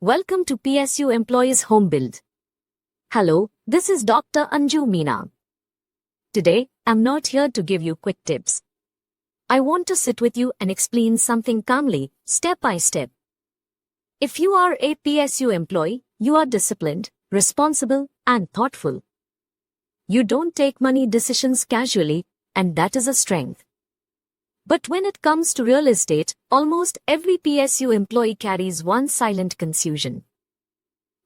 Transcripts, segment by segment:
Welcome to PSU Employees Homebuild. Hello, this is Dr. Anju Meena. Today, I'm not here to give you quick tips. I want to sit with you and explain something calmly, step by step. If you are a PSU employee, you are disciplined, responsible, and thoughtful. You don't take money decisions casually, and that is a strength. But when it comes to real estate, almost every PSU employee carries one silent confusion.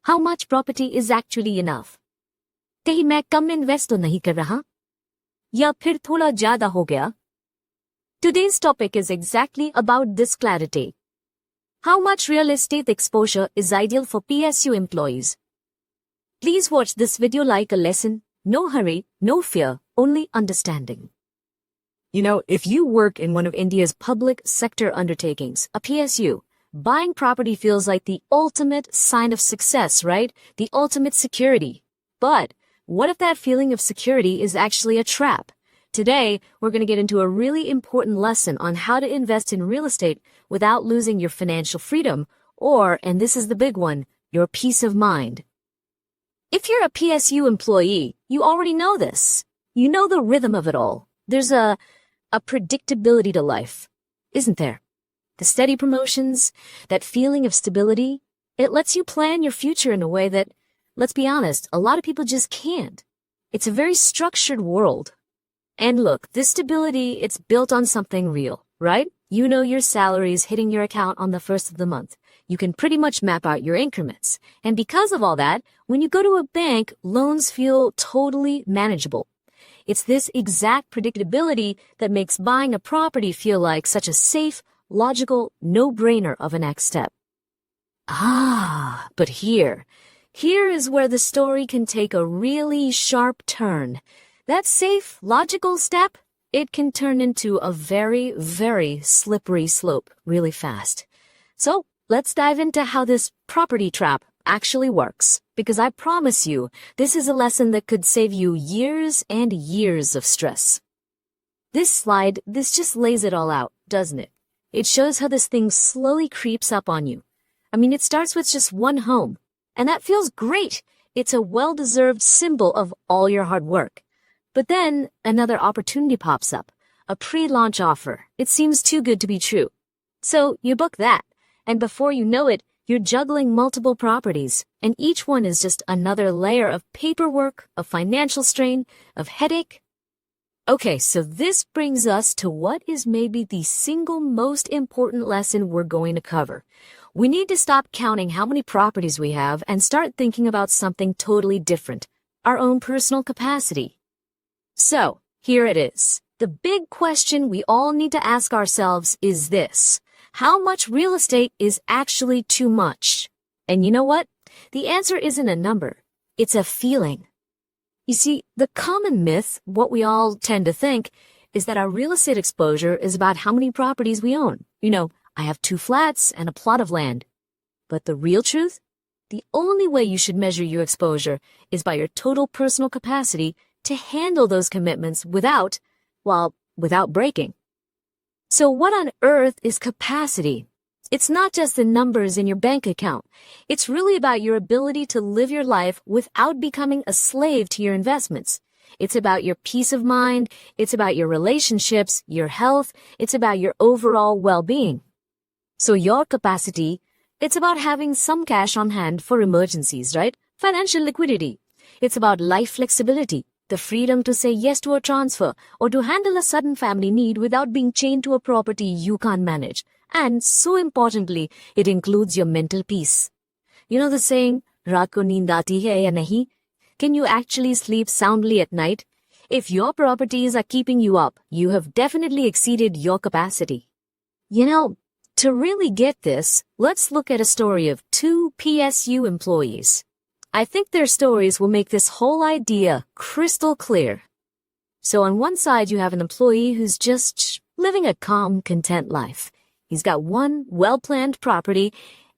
How much property is actually enough? कहीं मैं कम invest तो नहीं कर रहा? या फिर थोड़ा ज़्यादा हो गया? Today's topic is exactly about this clarity. How much real estate exposure is ideal for PSU employees? Please watch this video like a lesson. No hurry, no fear, only understanding. You know, if you work in one of India's public sector undertakings, a PSU, buying property feels like the ultimate sign of success, right? The ultimate security. But what if that feeling of security is actually a trap? Today, we're going to get into a really important lesson on how to invest in real estate without losing your financial freedom or, and this is the big one, your peace of mind. If you're a PSU employee, you already know this. You know the rhythm of it all. There's a predictability to life, isn't there? The steady promotions, that feeling of stability, it lets you plan your future in a way that, let's be honest, a lot of people just can't. It's a very structured world. And look, this stability, it's built on something real, right? You know your salary is hitting your account on the first of the month. You can pretty much map out your increments. And because of all that, when you go to a bank, loans feel totally manageable. It's this exact predictability that makes buying a property feel like such a safe, logical, no-brainer of a next step. But here is where the story can take a really sharp turn. That safe, logical step, it can turn into a very, very slippery slope really fast. So let's dive into how this property trap actually works, because I promise you, this is a lesson that could save you years and years of stress. This slide, this just lays it all out, doesn't it? It shows how this thing slowly creeps up on you. I mean, it starts with just one home, and that feels great. It's a well-deserved symbol of all your hard work. But then another opportunity pops up, a pre-launch offer. It seems too good to be true. So you book that, and before you know it, you're juggling multiple properties, and each one is just another layer of paperwork, of financial strain, of headache. Okay, so this brings us to what is maybe the single most important lesson we're going to cover. We need to stop counting how many properties we have and start thinking about something totally different, our own personal capacity. So, here it is. The big question we all need to ask ourselves is this. How much real estate is actually too much? And you know what? The answer isn't a number. It's a feeling. You see, the common myth, what we all tend to think, is that our real estate exposure is about how many properties we own. You know, I have 2 flats and a plot of land. But the real truth? The only way you should measure your exposure is by your total personal capacity to handle those commitments without breaking. So what on earth is capacity? It's not just the numbers in your bank account. It's really about your ability to live your life without becoming a slave to your investments. It's about your peace of mind. It's about your relationships, your health. It's about your overall well-being. So your capacity, it's about having some cash on hand for emergencies, right? Financial liquidity. It's about life flexibility. The freedom to say yes to a transfer or to handle a sudden family need without being chained to a property you can't manage. And so importantly, it includes your mental peace. You know the saying, "Raat ko neend aati hai ya nahi?" Can you actually sleep soundly at night? If your properties are keeping you up, you have definitely exceeded your capacity. You know, to really get this, let's look at a story of 2 PSU employees. I think their stories will make this whole idea crystal clear. So on one side, you have an employee who's just living a calm, content life. He's got one well-planned property,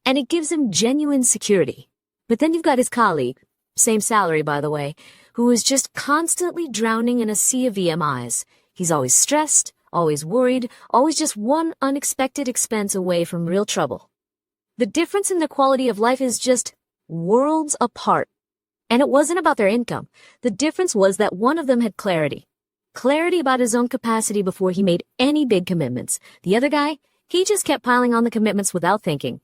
and it gives him genuine security. But then you've got his colleague, same salary by the way, who is just constantly drowning in a sea of EMIs. He's always stressed, always worried, always just one unexpected expense away from real trouble. The difference in their quality of life is just worlds apart. And it wasn't about their income. The difference was that one of them had clarity. Clarity about his own capacity before he made any big commitments. The other guy, he just kept piling on the commitments without thinking.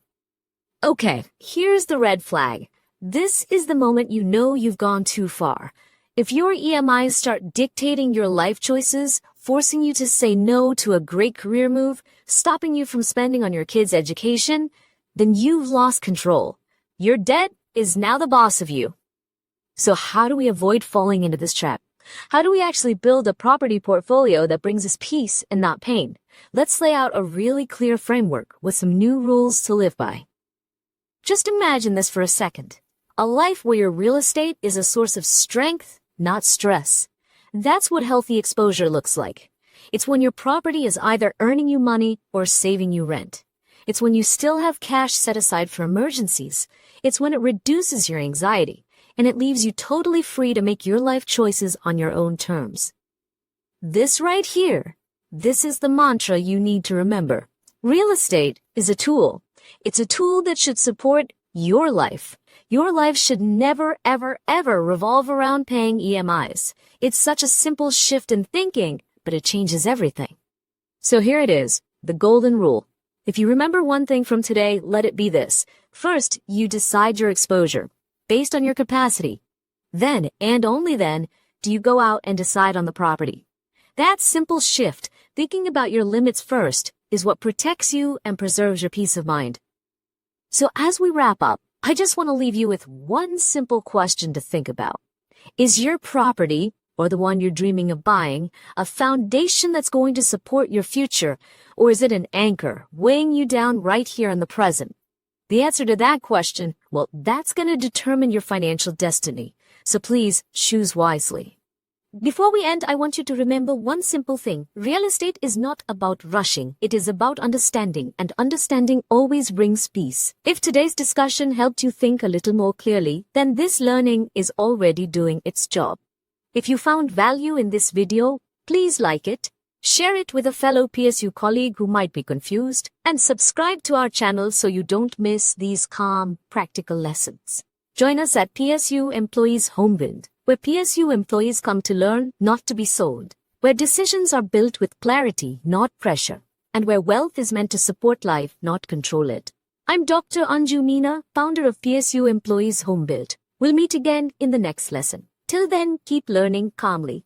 Okay, here's the red flag. This is the moment you know you've gone too far. If your EMIs start dictating your life choices, forcing you to say no to a great career move, stopping you from spending on your kids' education, then you've lost control. Your debt is now the boss of you. So how do we avoid falling into this trap? How do we actually build a property portfolio that brings us peace and not pain? Let's lay out a really clear framework with some new rules to live by. Just imagine this for a second. A life where your real estate is a source of strength, not stress. That's what healthy exposure looks like. It's when your property is either earning you money or saving you rent. It's when you still have cash set aside for emergencies. It's when it reduces your anxiety, and it leaves you totally free to make your life choices on your own terms. This right here, this is the mantra you need to remember. Real estate is a tool. It's a tool that should support your life. Your life should never, ever, ever revolve around paying EMIs. It's such a simple shift in thinking, but it changes everything. So here it is, the golden rule. If you remember one thing from today, let it be this. First, you decide your exposure based on your capacity. Then, and only then, do you go out and decide on the property. That simple shift, thinking about your limits first, is what protects you and preserves your peace of mind. So as we wrap up, I just want to leave you with one simple question to think about. Is your property, or the one you're dreaming of buying, a foundation that's going to support your future, or is it an anchor weighing you down right here in the present? The answer to that question, well, that's going to determine your financial destiny. So please choose wisely. Before we end, I want you to remember one simple thing. Real estate is not about rushing. It is about understanding, and understanding always brings peace. If today's discussion helped you think a little more clearly, then this learning is already doing its job. If you found value in this video, please like it, share it with a fellow PSU colleague who might be confused, and subscribe to our channel so you don't miss these calm, practical lessons. Join us at PSU Employees Homebuild, where PSU employees come to learn, not to be sold, where decisions are built with clarity, not pressure, and where wealth is meant to support life, not control it. I'm Dr. Anju Meena, founder of PSU Employees Homebuild. We'll meet again in the next lesson. Till then, keep learning calmly.